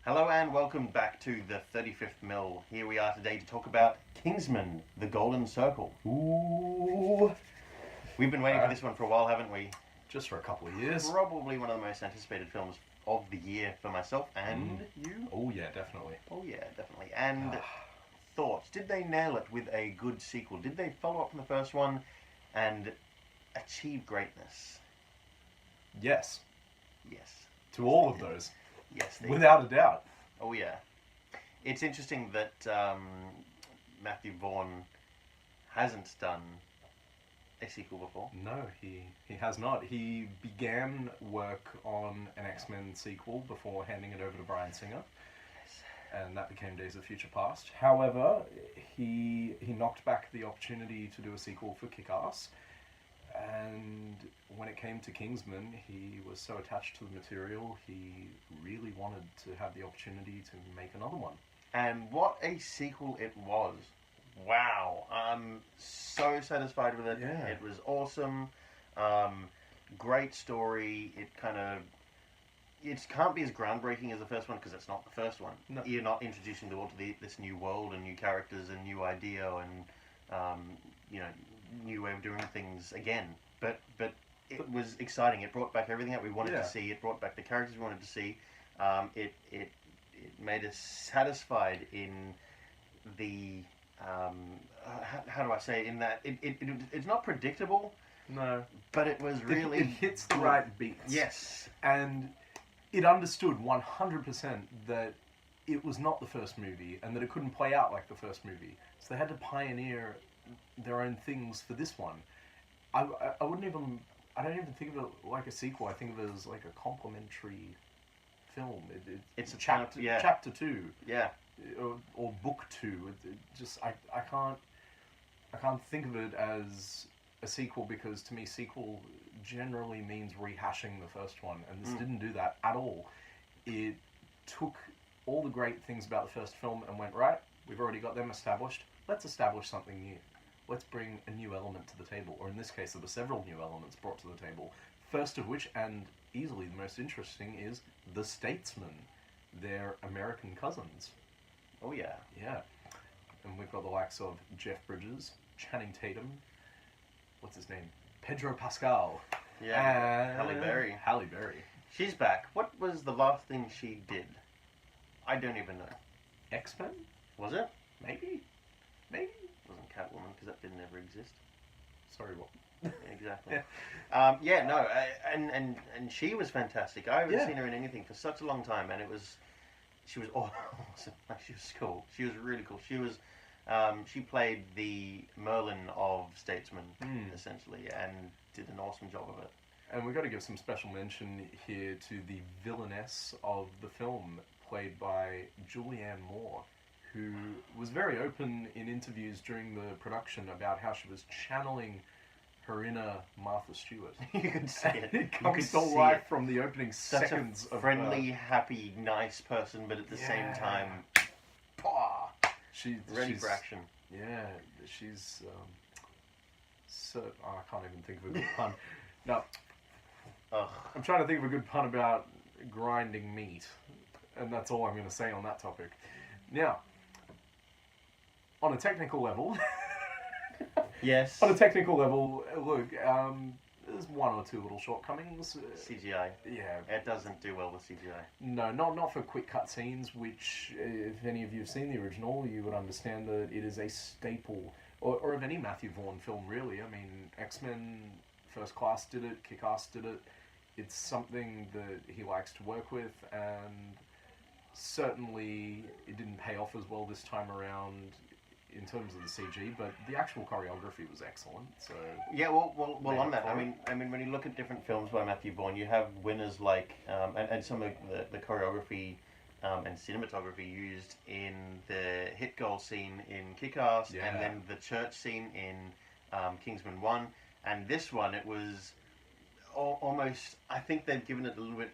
Hello and welcome back to the 35th Mill. Here we are today to talk about Kingsman, The Golden Circle. Ooh. We've been waiting for this one for a while, haven't we? Just for a couple of years. Probably one of the most anticipated films of the year for myself and you. Oh yeah, definitely. Oh yeah, definitely. And thoughts, did they nail it with a good sequel? Did they follow up from the first one and achieve greatness? Yes. Yes. To all of those. Yes. Without a doubt. Oh yeah. It's interesting that Matthew Vaughn hasn't done a sequel before. No, he has not. He began work on an X-Men sequel before handing it over to Bryan Singer. And that became Days of Future Past. However, he knocked back the opportunity to do a sequel for Kick-Ass. And when it came to Kingsman, he was so attached to the material, he really wanted to have the opportunity to make another one. And what a sequel it was. Wow. I'm so satisfied with it. Yeah. It was awesome. Great story. It can't be as groundbreaking as the first one because it's not the first one. No. You're not introducing the world to this new world and new characters and new idea and new way of doing things again. But it was exciting. It brought back everything that we wanted to see. It brought back the characters we wanted to see. It made us satisfied in the how do I say it? In that it's not predictable. No. But it was really It hits the right beats. Yes. And it understood 100% that it was not the first movie and that it couldn't play out like the first movie. So they had to pioneer their own things for this one. I don't even think of it like a sequel. I think of it as like a complementary film. It's a chapter, chapter 2. Yeah. Or book 2. I can't think of it as a sequel because to me sequel generally means rehashing the first one, and this didn't do that at all. It took all the great things about the first film and went, right, we've already got them established, let's establish something new. Let's bring a new element to the table, or in this case there were several new elements brought to the table. First of which, and easily the most interesting, is the Statesmen, their American cousins. Oh yeah. Yeah. And we've got the likes of Jeff Bridges, Channing Tatum, what's his name? Pedro Pascal. Yeah. Halle Berry. Halle Berry. She's back. What was the last thing she did? I don't even know. X-Men? Was it? Maybe. It wasn't Catwoman because that didn't ever exist. Sorry, what? Exactly. And she was fantastic. I haven't seen her in anything for such a long time, and she was awesome. She was cool. She was really cool. She played the Merlin of Statesman, essentially, and did an awesome job of it. And we've got to give some special mention here to the villainess of the film, played by Julianne Moore, who was very open in interviews during the production about how she was channeling her inner Martha Stewart. You could see it. It comes to life from the opening seconds of friendly, happy, nice person, but at the same time, she's ready for action. Yeah, she's I can't even think of a good pun. No. I'm trying to think of a good pun about grinding meat, and that's all I'm going to say on that topic. Now, on a technical level, yes. On a technical level, look, there's one or two little shortcomings. CGI. Yeah. It doesn't do well with CGI. No, not for quick cut scenes, which, if any of you have seen the original, you would understand that it is a staple, or of any Matthew Vaughn film, really. I mean, X-Men First Class did it, Kick-Ass did it. It's something that he likes to work with, and certainly it didn't pay off as well this time around in terms of the CG, but the actual choreography was excellent. So yeah, well on that, I mean, when you look at different films by Matthew Vaughn, you have winners like and some of the choreography and cinematography used in the hit goal scene in Kick-Ass, and then the church scene in Kingsman 1, and this one it was almost. I think they've given it a little bit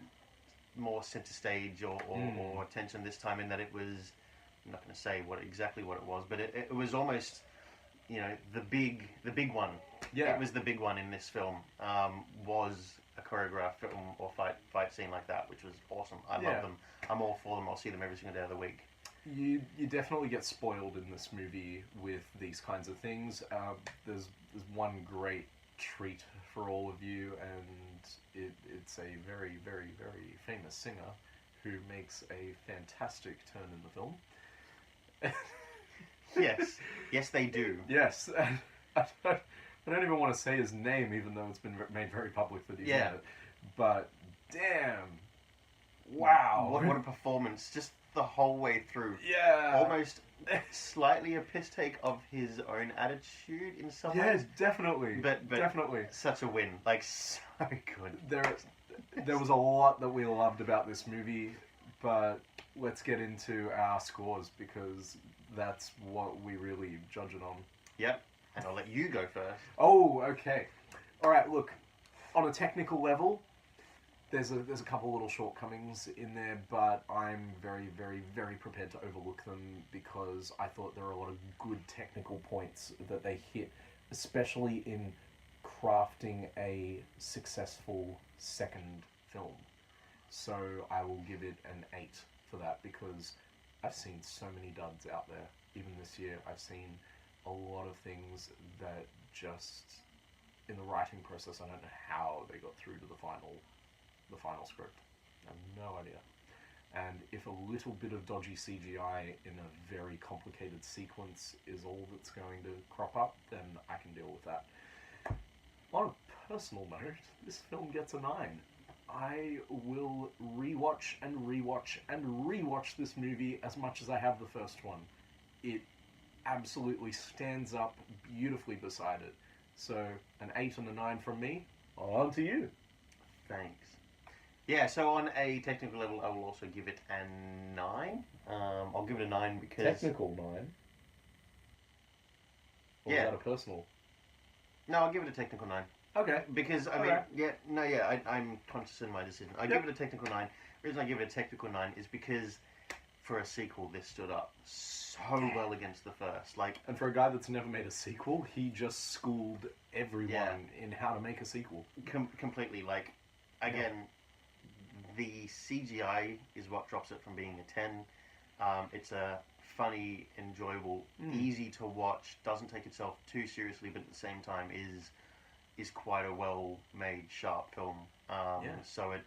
more center stage or attention this time, in that it was. I'm not going to say exactly what it was, but it was almost, the big one. Yeah. It was the big one in this film. Was a choreographed film or fight scene like that, which was awesome. I Yeah. love them. I'm all for them. I'll see them every single day of the week. You definitely get spoiled in this movie with these kinds of things. There's one great treat for all of you, and it's a very, very, very famous singer who makes a fantastic turn in the film. Yes, they do. Yes, and I don't even want to say his name, even though it's been made very public that he's in it. But damn, wow, What a performance! Just the whole way through. Yeah, Almost slightly a piss take of his own attitude in some ways. Yes, definitely. But definitely. Such a win. Like, so good. There was a lot that we loved about this movie, but let's get into our scores because that's what we really judge it on. Yep. And I'll let you go first. Oh, okay. All right, look. On a technical level, there's a couple little shortcomings in there, but I'm very, very, very prepared to overlook them because I thought there were a lot of good technical points that they hit, especially in crafting a successful second film. So I will give it an 8 for that because I've seen so many duds out there. Even this year, I've seen a lot of things that just, in the writing process, I don't know how they got through to the final script. I have no idea. And if a little bit of dodgy CGI in a very complicated sequence is all that's going to crop up, then I can deal with that. On a personal note, this film gets a 9. I will rewatch and rewatch and rewatch this movie as much as I have the first one. It absolutely stands up beautifully beside it. So, an 8 and a 9 from me. On to you. Thanks. Yeah, so on a technical level, I will also give it a 9. I'll give it a 9 because... Technical 9? Or Yeah. is that a personal? No, I'll give it a technical 9. Okay. Because, I mean, I'm conscious in my decision. I give it a technical 9. The reason I give it a technical 9 is because for a sequel, this stood up so well against the first. Like, And for a guy that's never made a sequel, he just schooled everyone in how to make a sequel. completely. Like, again, the CGI is what drops it from being a 10. It's a funny, enjoyable, easy to watch, doesn't take itself too seriously, but at the same time is quite a well-made, sharp film. So it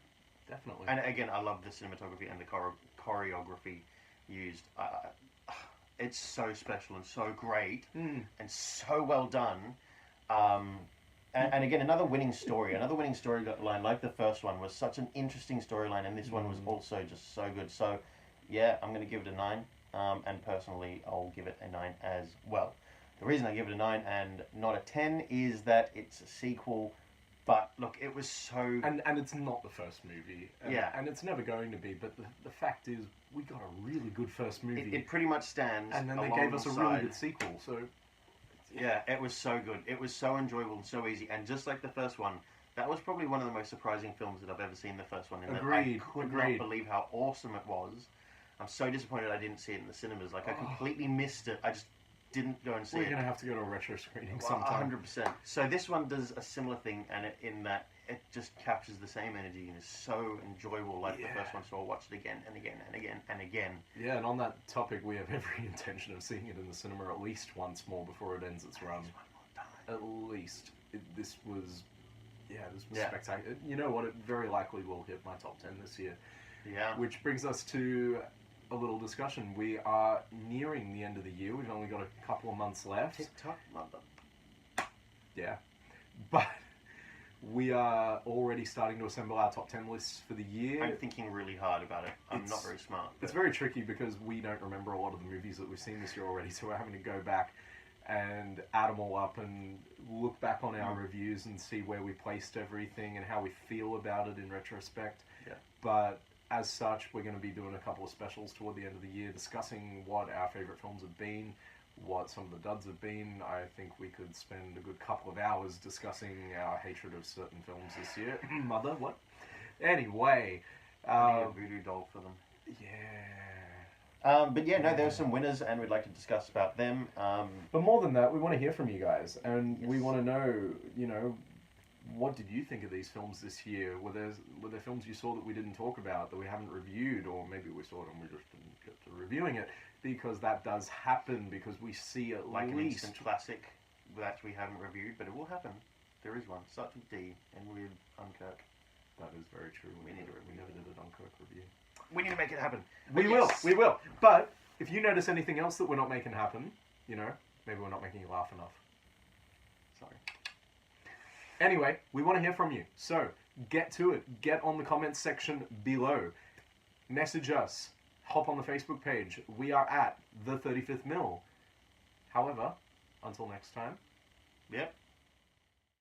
Definitely. And again, I love the cinematography and the choreography used. It's so special and so great and so well done. And again, another winning storyline like the first one was such an interesting storyline, and this one was also just so good. So, yeah, I'm going to give it a 9, and personally, I'll give it a 9 as well. The reason I give it a 9 and not a 10 is that it's a sequel. But look, it was so... And it's not the first movie. And it's never going to be. But the fact is, we got a really good first movie. It pretty much stands and then they gave us a really good sequel. So yeah, it was so good. It was so enjoyable and so easy. And just like the first one, that was probably one of the most surprising films that I've ever seen, the first one. Agreed. I could not believe how awesome it was. I'm so disappointed I didn't see it in the cinemas. Like, I completely missed it. I just didn't go and see it. We're going to have to go to a retro screening sometime. 100%. So this one does a similar thing, and in that it just captures the same energy and is so enjoyable like the first one. So I'll watch it again and again and again and again. Yeah, and on that topic, we have every intention of seeing it in the cinema at least once more before it ends its run. At least. This was spectacular. You know what? It very likely will hit my top 10 this year. Yeah. Which brings us to a little discussion. We are nearing the end of the year. We've only got a couple of months left. TikTok, mother. Yeah. But we are already starting to assemble our top 10 lists for the year. I'm thinking really hard about it. I'm not very smart. It's very tricky because we don't remember a lot of the movies that we've seen this year already, so we're having to go back and add them all up and look back on our reviews and see where we placed everything and how we feel about it in retrospect. Yeah. But as such, we're going to be doing a couple of specials toward the end of the year, discussing what our favourite films have been, what some of the duds have been. I think we could spend a good couple of hours discussing our hatred of certain films this year. Mother, what? Anyway. A voodoo doll for them. Yeah. But yeah, no, there are some winners, and we'd like to discuss about them. But more than that, we want to hear from you guys, and we want to know, What did you think of these films this year? Were there films you saw that we didn't talk about, that we haven't reviewed, or maybe we saw it and we just didn't get to reviewing it? Because that does happen, because we see at Like an least... instant classic that we haven't reviewed, but it will happen. There is one. Starts with D and with Dunkirk. That is very true. We need to review We never did a Dunkirk review. We need to make it happen. We will. But if you notice anything else that we're not making happen, you know, maybe we're not making you laugh enough. Sorry. Anyway, we want to hear from you. So, get to it. Get on the comments section below. Message us. Hop on the Facebook page. We are at the 35th Mill. However, until next time. Yep.